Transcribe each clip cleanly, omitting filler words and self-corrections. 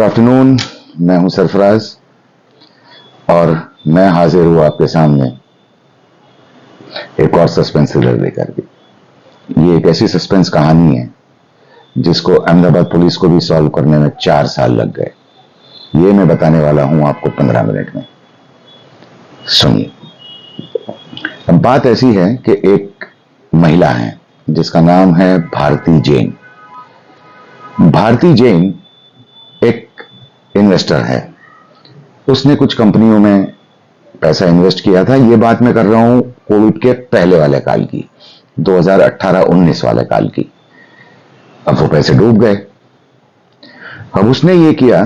Good afternoon. मैं हूं सरफराज और मैं हाजिर हूं आपके सामने एक और सस्पेंस थ्रिलर लेकर के। ये एक ऐसी सस्पेंस कहानी है जिसको अहमदाबाद पुलिस को भी सॉल्व करने में 4 साल लग गए। ये मैं बताने वाला हूं आपको 15 मिनट में। सुनिए। अब बात ऐसी है कि एक महिला है जिसका नाम है भारती जैन। भारती जैन एक इन्वेस्टर है। उसने कुछ कंपनियों में पैसा इन्वेस्ट किया था। ये बात मैं कर रहा हूं कोविड के पहले वाले काल की, 2018-19 वाले काल की। अब वो पैसे डूब गए। अब उसने ये किया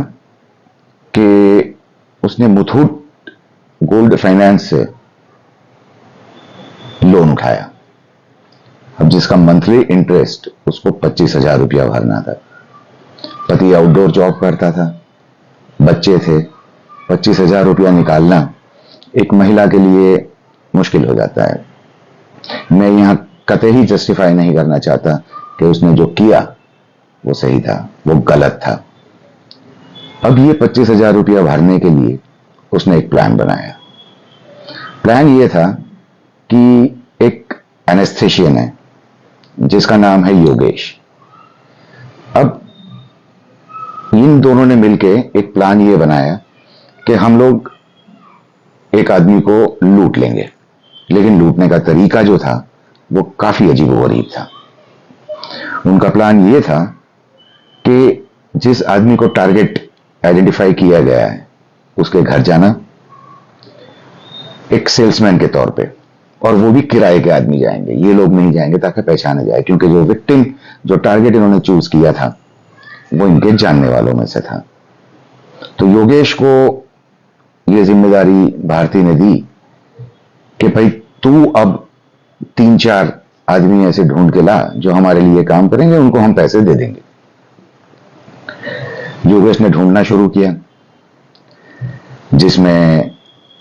कि उसने मुथूट गोल्ड फाइनेंस से लोन उठाया। अब जिसका मंथली इंटरेस्ट उसको 25,000 रुपया भरना था। पति आउटडोर जॉब करता था, बच्चे थे। 25,000 रुपया निकालना एक महिला के लिए मुश्किल हो जाता है। मैं यहां कतई जस्टिफाई नहीं करना चाहता कि उसने जो किया वो सही था, वो गलत था। अब ये 25,000 रुपया भरने के लिए उसने एक प्लान बनाया। प्लान ये था कि एक एनेस्थेशियन है जिसका नाम है योगेश। अब इन दोनों ने मिलकर एक प्लान ये बनाया कि हम लोग एक आदमी को लूट लेंगे, लेकिन लूटने का तरीका जो था वो काफी अजीबोगरीब था। उनका प्लान ये था कि जिस आदमी को टारगेट आइडेंटिफाई किया गया है उसके घर जाना एक सेल्समैन के तौर पे, और वो भी किराए के आदमी जाएंगे, ये लोग नहीं जाएंगे ताकि पहचाना जाए, क्योंकि जो विक्टिम, जो टारगेट इन्होंने चूज किया था वो इनके जानने वालों में से था। तो योगेश को ये जिम्मेदारी भारती ने दी कि भाई तू अब 3-4 आदमी ऐसे ढूंढ के ला जो हमारे लिए काम करेंगे, उनको हम पैसे दे देंगे। योगेश ने ढूंढना शुरू किया, जिसमें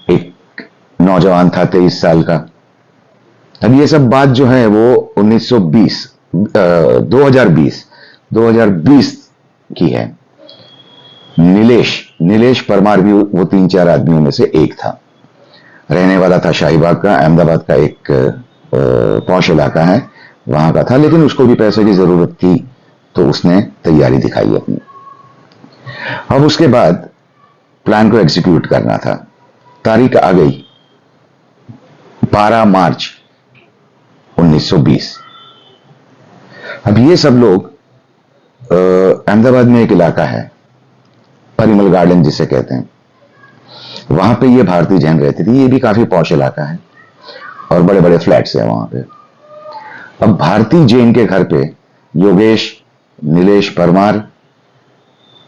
एक नौजवान था 23 साल का। अब ये सब बात जो है वो 2020 की है। नीलेश परमार भी वो 3-4 आदमियों में से एक था। रहने वाला था शाहीबाग का, अहमदाबाद का एक पॉश इलाका है, वहां का था। लेकिन उसको भी पैसे की जरूरत थी तो उसने तैयारी दिखाई अपनी। अब उसके बाद प्लान को एग्जीक्यूट करना था। तारीख आ गई 12 मार्च 1920। अब ये सब लोग अहमदाबाद में एक इलाका है परिमल गार्डन जिसे कहते हैं, वहां पे ये भारती जैन रहती थी। ये भी काफी पॉश इलाका है और बड़े बड़े फ्लैट्स हैं वहां पे। अब भारती जैन के घर पे योगेश, नीलेश परमार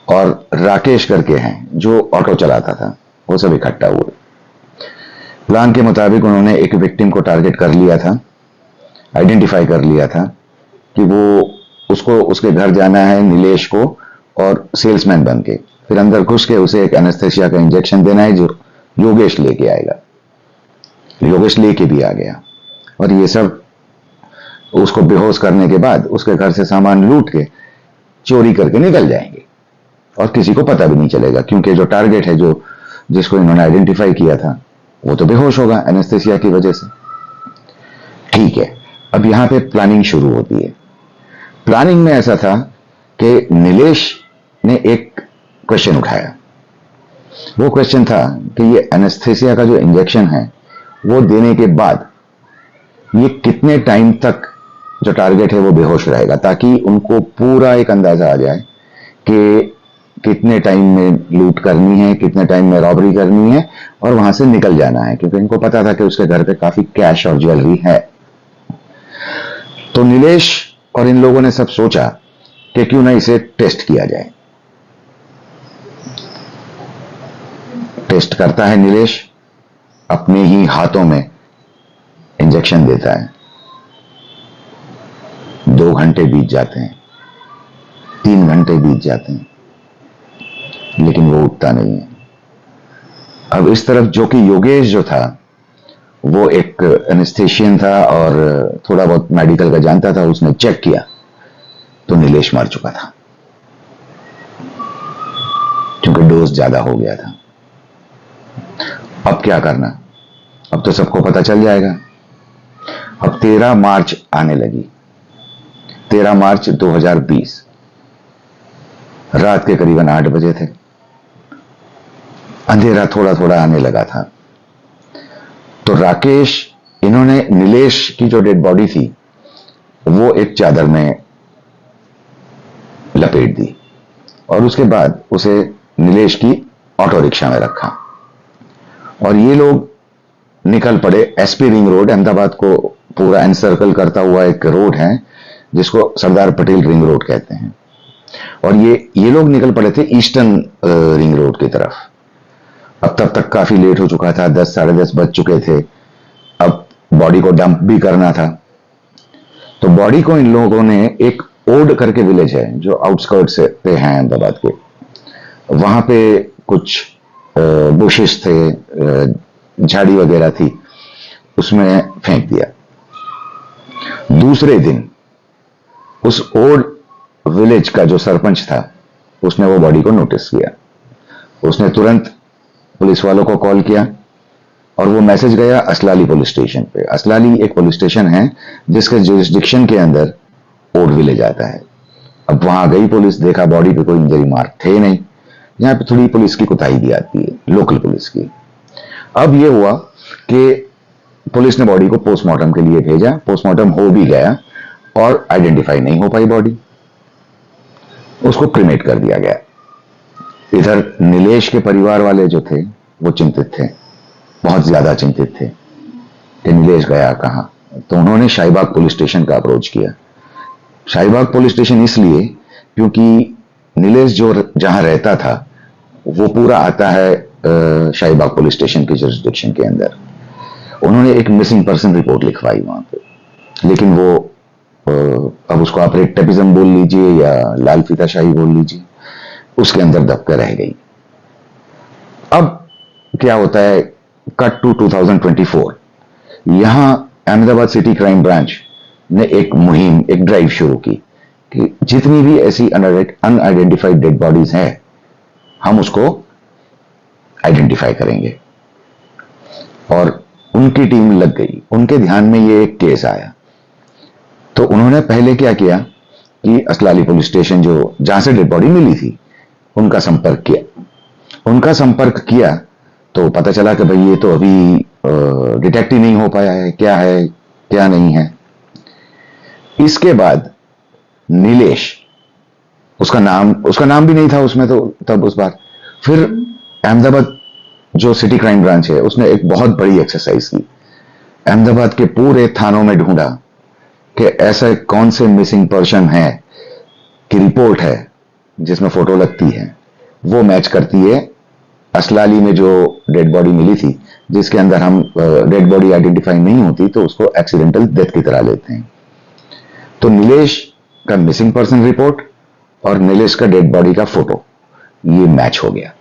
और राकेश करके हैं जो ऑटो चलाता था, वो सब इकट्ठा हुए। प्लान के मुताबिक उन्होंने एक विक्टिम को टारगेट कर लिया था, आइडेंटिफाई कर लिया था कि वो उसको उसके घर जाना है, नीलेश को, और सेल्समैन बन के फिर अंदर घुस के उसे एक एनेस्थेसिया का इंजेक्शन देना है जो योगेश लेके आएगा। योगेश लेके भी आ गया और ये सब उसको बेहोश करने के बाद उसके घर से सामान लूट के चोरी करके निकल जाएंगे और किसी को पता भी नहीं चलेगा, क्योंकि जो टारगेट है, जो जिसको इन्होंने आइडेंटिफाई किया था, वो तो बेहोश होगा एनेस्थेसिया की वजह से। ठीक है, अब यहां पे प्लानिंग शुरू होती है। प्लानिंग में ऐसा था कि नीलेश ने एक क्वेश्चन उठाया। वो क्वेश्चन था कि ये एनेस्थेसिया का जो इंजेक्शन है वो देने के बाद ये कितने टाइम तक जो टारगेट है वो बेहोश रहेगा, ताकि उनको पूरा एक अंदाजा आ जाए कि कितने टाइम में लूट करनी है, कितने टाइम में रॉबरी करनी है और वहां से निकल जाना है, क्योंकि इनको पता था कि उसके घर पे काफी कैश और ज्वेलरी है। तो नीलेश और इन लोगों ने सब सोचा कि क्यों ना इसे टेस्ट किया जाए। टेस्ट करता है नीलेश, अपने ही हाथों में इंजेक्शन देता है। 2 घंटे बीत जाते हैं, 3 घंटे बीत जाते हैं, लेकिन वो उठता नहीं है। अब इस तरफ जो कि योगेश जो था वो एक एनेस्थेशियन था और थोड़ा बहुत मेडिकल का जानता था, उसने चेक किया तो नीलेश मर चुका था। डोज ज्यादा हो गया था। अब क्या करना? अब तो सबको पता चल जाएगा। अब 13 मार्च आने लगी। 13 मार्च 2020 रात के करीबन 8 बजे थे। अंधेरा थोड़ा थोड़ा आने लगा था। तो राकेश, इन्होंने नीलेश की जो डेड बॉडी थी वो एक चादर में लपेट दी और उसके बाद उसे नीलेश की ऑटो रिक्शा में रखा और ये लोग निकल पड़े। एसपी रिंग रोड, अहमदाबाद को पूरा एनसर्कल करता हुआ एक रोड है जिसको सरदार पटेल रिंग रोड कहते हैं। और ये लोग निकल पड़े थे ईस्टर्न रिंग रोड की तरफ। अब तब तक काफी लेट हो चुका था, 10 साढ़े 10 बज चुके थे। अब बॉडी को डंप भी करना था। तो बॉडी को इन लोगों ने एक ओड करके विलेज है जो आउटस्कर्ट से पे हैं अहमदाबाद के, वहां पे कुछ बुशेस थे, झाड़ी वगैरह थी, उसमें फेंक दिया। दूसरे दिन उस ओड विलेज का जो सरपंच था उसने वो बॉडी को नोटिस किया। उसने तुरंत पुलिस वालों को कॉल किया और वो मैसेज गया असलाली पुलिस स्टेशन पे। असलाली एक पुलिस स्टेशन है जिसके जुरिस्डिक्शन के अंदर ओड विलेज आता है। अब वहां गई पुलिस, देखा बॉडी पे कोई इंजरी मार्क थे नहीं। यहां पे थोड़ी पुलिस की कुताही भी आती है, लोकल पुलिस की। अब ये हुआ कि पुलिस ने बॉडी को पोस्टमार्टम के लिए भेजा। पोस्टमार्टम हो भी गया और आइडेंटिफाई नहीं हो पाई बॉडी, उसको क्रिमेट कर दिया गया। इधर नीलेश के परिवार वाले जो थे वो चिंतित थे, बहुत ज्यादा चिंतित थे कि नीलेश गया कहां। तो उन्होंने शाहीबाग पुलिस स्टेशन का अप्रोच किया। शाहीबाग पुलिस स्टेशन इसलिए क्योंकि नीलेश जो जहां रहता था वो पूरा आता है शाहीबाग पुलिस स्टेशन की जुरिस्डिक्शन के अंदर। उन्होंने एक मिसिंग पर्सन रिपोर्ट लिखवाई वहां पे, लेकिन वो अब उसको आप रेड बोल लीजिए या लाल फीताशाही बोल लीजिए, उसके अंदर दबकर रह गई। अब क्या होता है, कट टू 2024, यहां अहमदाबाद सिटी क्राइम ब्रांच ने एक मुहिम, एक ड्राइव शुरू की कि जितनी भी ऐसी अनआइडेंटिफाइड डेड बॉडीज हैं हम उसको आइडेंटिफाई करेंगे। और उनकी टीम लग गई, उनके ध्यान में ये एक केस आया। तो उन्होंने पहले क्या किया कि असलाली पुलिस स्टेशन जो जहां से डेड बॉडी मिली थी उनका संपर्क किया। उनका संपर्क किया तो पता चला कि भाई ये तो अभी डिटेक्ट ही नहीं हो पाया है क्या नहीं है। इसके बाद नीलेश, उसका नाम भी नहीं था उसमें, तो तब उस बार फिर अहमदाबाद जो सिटी क्राइम ब्रांच है उसने एक बहुत बड़ी एक्सरसाइज की। अहमदाबाद के पूरे थानों में ढूंढा कि ऐसा कौन से मिसिंग पर्सन है कि रिपोर्ट है जिसमें फोटो लगती है वो मैच करती है असलाली में जो डेड बॉडी मिली थी, जिसके अंदर हम डेड बॉडी आइडेंटिफाई नहीं होती तो उसको एक्सीडेंटल डेथ की तरह लेते हैं। तो नीलेश का मिसिंग पर्सन रिपोर्ट और नीलेश का डेड बॉडी का फोटो ये मैच हो गया।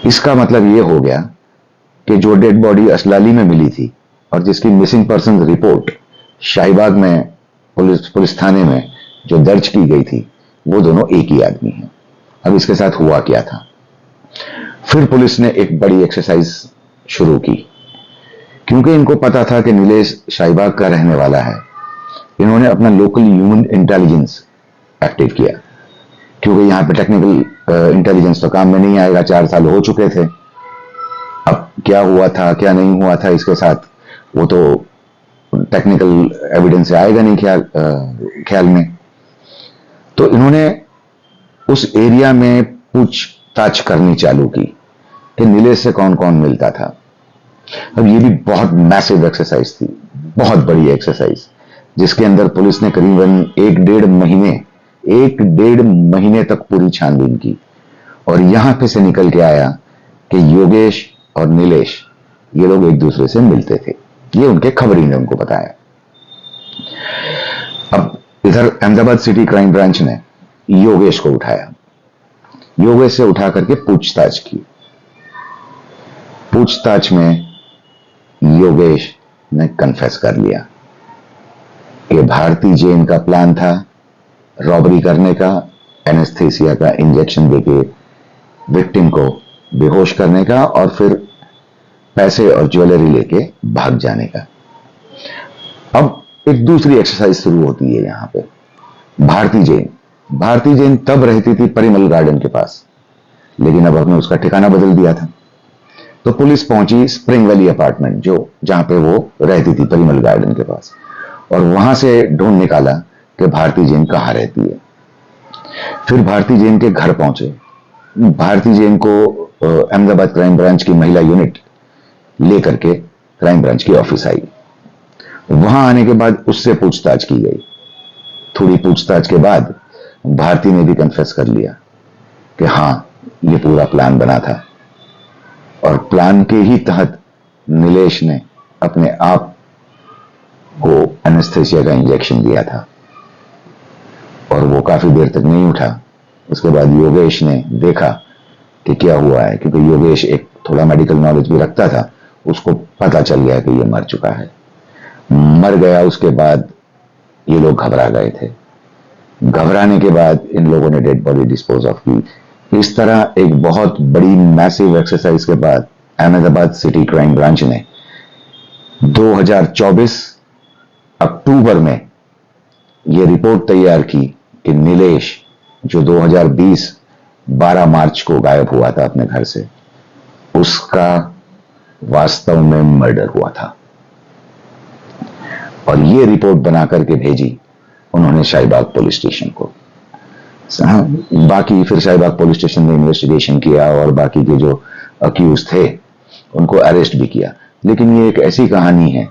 इसका मतलब ये हो गया कि जो डेड बॉडी असलाली में मिली थी और जिसकी मिसिंग पर्सन रिपोर्ट शाहीबाग में पुलिस थाने में जो दर्ज की गई थी वो दोनों एक ही आदमी हैं। अब इसके साथ हुआ क्या था? फिर पुलिस ने एक बड़ी एक्सरसाइज शुरू की, क्योंकि इनको पता था कि नीलेश शाहीबाग का रहने वाला है। इन्होंने अपना लोकल ह्यूमन इंटेलिजेंस एक्टिव किया, क्योंकि यहां पे टेक्निकल इंटेलिजेंस तो काम में नहीं आएगा, 4 साल हो चुके थे। अब क्या हुआ था क्या नहीं हुआ था इसके साथ वो तो टेक्निकल एविडेंस से आएगा नहीं ख्याल में। तो इन्होंने उस एरिया में पूछताछ करनी चालू की कि नीलेश से कौन कौन मिलता था। अब ये भी बहुत मैसिव एक्सरसाइज थी, बहुत बड़ी एक्सरसाइज, जिसके अंदर पुलिस ने करीबन 1.5 महीने तक पूरी छानबीन की। और यहां पे से निकल के आया कि योगेश और नीलेश ये लोग एक दूसरे से मिलते थे। ये उनके खबरी ने उनको बताया। अब इधर अहमदाबाद सिटी क्राइम ब्रांच ने योगेश को उठाया, योगेश से उठा करके पूछताछ की। पूछताछ में योगेश ने कन्फेस कर लिया कि भारती जैन का प्लान था रॉबरी करने का, एनेस्थेसिया का इंजेक्शन देके विक्टिम को बेहोश करने का और फिर पैसे और ज्वेलरी लेके भाग जाने का। अब एक दूसरी एक्सरसाइज शुरू होती है यहां पे। भारती जैन, भारती जैन तब रहती थी परिमल गार्डन के पास, लेकिन अब हमने उसका ठिकाना बदल दिया था। तो पुलिस पहुंची स्प्रिंग वैली अपार्टमेंट, जो जहां पे वो रहती थी परिमल गार्डन के पास, और वहां से ढूंढ निकाला कि भारती जैन कहां रहती है। फिर भारती जैन के घर पहुंचे। भारती जैन को अहमदाबाद क्राइम ब्रांच की महिला यूनिट लेकर के क्राइम ब्रांच की ऑफिस आई। वहां आने के बाद उससे पूछताछ की गई। थोड़ी पूछताछ के बाद भारती ने भी कन्फेस कर लिया कि हां, ये पूरा प्लान बना था, और प्लान के ही तहत नीलेश ने अपने आप को एनेस्थेसिया का इंजेक्शन दिया था, और वो काफी देर तक नहीं उठा। उसके बाद योगेश ने देखा कि क्या हुआ है, क्योंकि योगेश एक थोड़ा मेडिकल नॉलेज भी रखता था। उसको पता चल गया कि ये मर चुका है। मर गया, उसके बाद ये लोग घबरा गए थे। घबराने के बाद इन लोगों ने डेड बॉडी डिस्पोज ऑफ की। इस तरह एक बहुत बड़ी मैसिव एक्सरसाइज के बाद अहमदाबाद सिटी क्राइम ब्रांच ने 2024 अक्टूबर में यह रिपोर्ट तैयार की कि नीलेश, जो 2020 12 मार्च को गायब हुआ था अपने घर से, उसका वास्तव में मर्डर हुआ था। और यह रिपोर्ट बना करके भेजी उन्होंने शाहीबाग पुलिस स्टेशन को। बाकी फिर शाहीबाग पुलिस स्टेशन ने इन्वेस्टिगेशन किया और बाकी के जो अक्यूज थे उनको अरेस्ट भी किया। लेकिन ये एक ऐसी कहानी है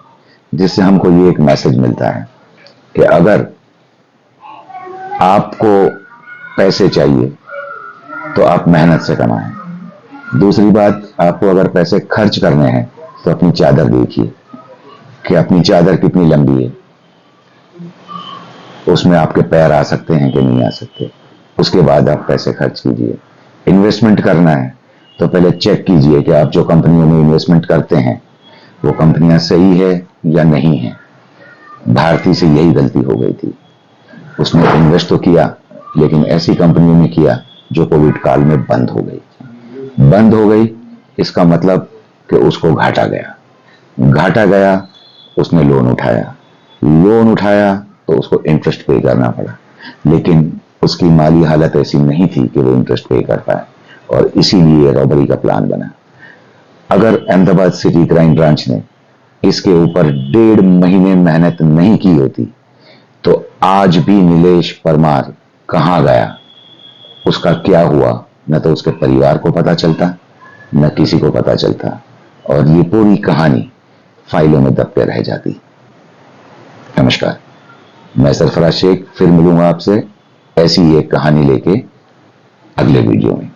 जिससे हमको ये एक मैसेज मिलता है कि अगर आपको पैसे चाहिए तो आप मेहनत से कमाएं। दूसरी बात, आपको अगर पैसे खर्च करने हैं तो अपनी चादर देखिए कि अपनी चादर कितनी लंबी है, उसमें आपके पैर आ सकते हैं कि नहीं आ सकते। उसके बाद आप पैसे खर्च कीजिए। इन्वेस्टमेंट करना है तो पहले चेक कीजिए कि आप जो कंपनियों में इन्वेस्टमेंट करते हैं वो कंपनियां सही है या नहीं है। भारती से यही गलती हो गई थी। उसने इन्वेस्ट तो किया, लेकिन ऐसी कंपनियों में किया जो कोविड काल में बंद हो गई। बंद हो गई इसका मतलब कि उसको घाटा गया। घाटा गया, उसने लोन उठाया। लोन उठाया तो उसको इंटरेस्ट पे करना पड़ा, लेकिन उसकी माली हालत ऐसी नहीं थी कि वो इंटरेस्ट पे कर पाए, और इसीलिए रॉबरी का प्लान बना। अगर अहमदाबाद सिटी क्राइम ब्रांच ने इसके ऊपर 1.5 महीने मेहनत नहीं की होती तो आज भी नीलेश परमार कहां गया, उसका क्या हुआ, न तो उसके परिवार को पता चलता, न किसी को पता चलता, और ये पूरी कहानी फाइलों में दब के रह जाती। नमस्कार, मैं सरफराज शेख फिर मिलूंगा आपसे ऐसी एक कहानी लेके अगले वीडियो में।